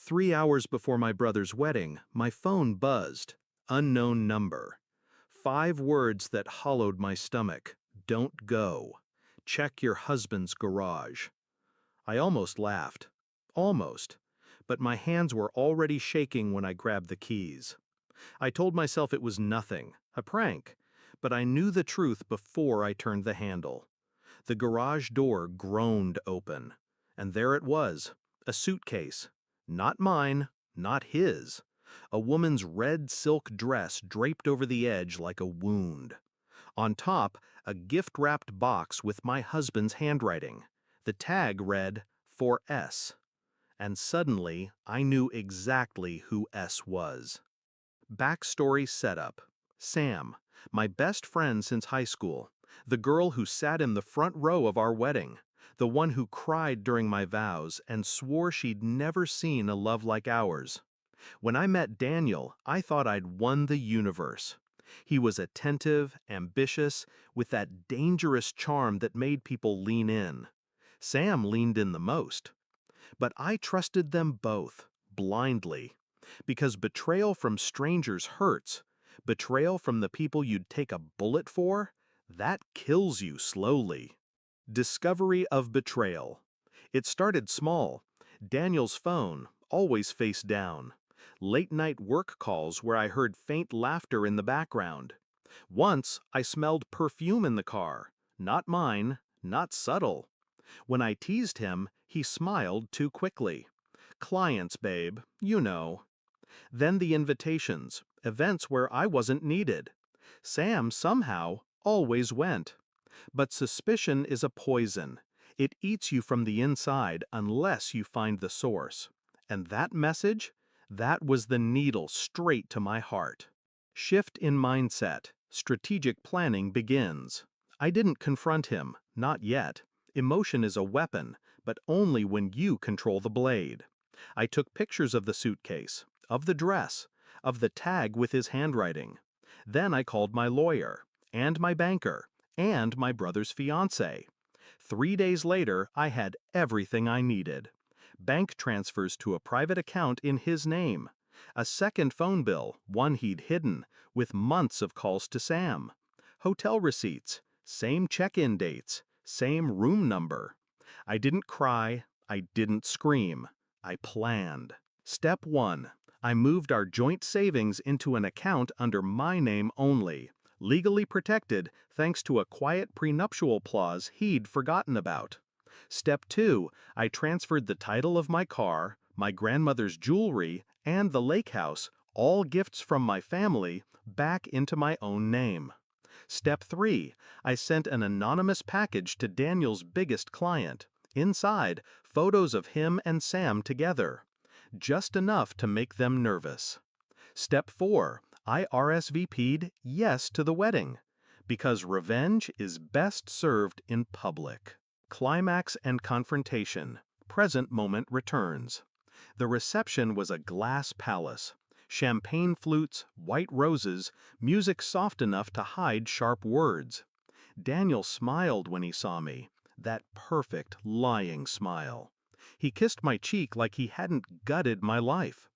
3 hours before my brother's wedding, my phone buzzed. Unknown number. 5 words that hollowed my stomach. Don't go. Check your husband's garage. I almost laughed. Almost. But my hands were already shaking when I grabbed the keys. I told myself it was nothing, a prank, but I knew the truth before I turned the handle. The garage door groaned open, and there it was, a suitcase. Not mine, not his. A woman's red silk dress draped over the edge like a wound. On top, a gift-wrapped box with my husband's handwriting. The tag read, "For S." And suddenly, I knew exactly who S was. Backstory setup. Sam, my best friend since high school, the girl who sat in the front row of our wedding, the one who cried during my vows and swore she'd never seen a love like ours. When I met Daniel, I thought I'd won the universe. He was attentive, ambitious, with that dangerous charm that made people lean in. Sam leaned in the most. But I trusted them both, blindly. Because betrayal from strangers hurts. Betrayal from the people you'd take a bullet for, that kills you slowly. Discovery of betrayal. It started small. Daniel's phone, always face down. Late-night work calls where I heard faint laughter in the background. Once, I smelled perfume in the car. Not mine, not subtle. When I teased him, he smiled too quickly. Clients, babe, you know. Then the invitations, events where I wasn't needed. Sam somehow always went. But suspicion is a poison. It eats you from the inside unless you find the source. And that message? That was the needle straight to my heart. Shift in mindset. Strategic planning begins. I didn't confront him, not yet. Emotion is a weapon, but only when you control the blade. I took pictures of the suitcase, of the dress, of the tag with his handwriting. Then I called my lawyer, and my banker, and my brother's fiancé. 3 days later, I had everything I needed. Bank transfers to a private account in his name. A second phone bill, one he'd hidden, with months of calls to Sam. Hotel receipts, same check-in dates, same room number. I didn't cry, I didn't scream. I planned. Step 1. I moved our joint savings into an account under my name only, legally protected thanks to a quiet prenuptial clause he'd forgotten about. Step 2. I transferred the title of my car, my grandmother's jewelry, and the lake house, all gifts from my family, back into my own name. Step 3. I sent an anonymous package to Daniel's biggest client. Inside, photos of him and Sam together. Just enough to make them nervous. Step 4. I RSVP'd yes to the wedding. Because revenge is best served in public. Climax and confrontation. Present moment returns. The reception was a glass palace. Champagne flutes, white roses, music soft enough to hide sharp words. Daniel smiled when he saw me, that perfect, lying smile. He kissed my cheek like he hadn't gutted my life.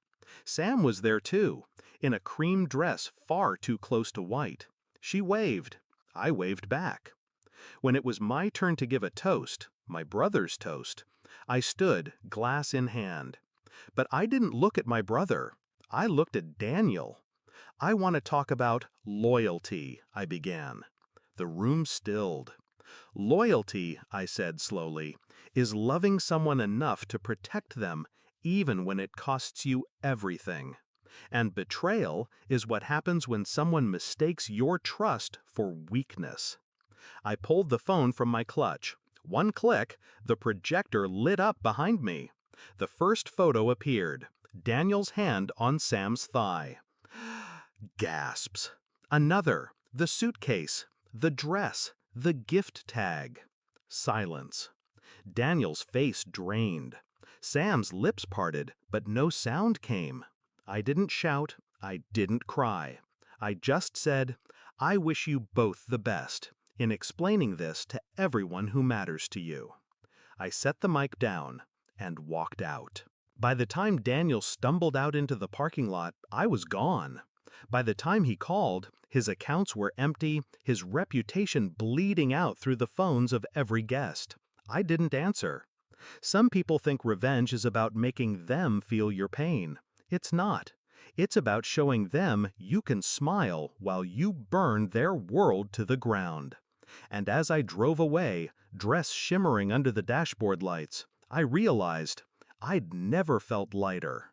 Sam was there too, in a cream dress far too close to white. She waved. I waved back. When it was my turn to give a toast, my brother's toast, I stood, glass in hand. But I didn't look at my brother. I looked at Daniel. I want to talk about loyalty, I began. The room stilled. Loyalty, I said slowly, is loving someone enough to protect them even when it costs you everything. And betrayal is what happens when someone mistakes your trust for weakness. I pulled the phone from my clutch. One click, the projector lit up behind me. The first photo appeared, Daniel's hand on Sam's thigh. Gasps. Another, the suitcase, the dress, the gift tag. Silence. Daniel's face drained. Sam's lips parted, but no sound came. I didn't shout, I didn't cry. I just said, I wish you both the best in explaining this to everyone who matters to you. I set the mic down and walked out. By the time Daniel stumbled out into the parking lot, I was gone. By the time he called, his accounts were empty, his reputation bleeding out through the phones of every guest. I didn't answer. Some people think revenge is about making them feel your pain. It's not. It's about showing them you can smile while you burn their world to the ground. And as I drove away, dress shimmering under the dashboard lights, I realized I'd never felt lighter.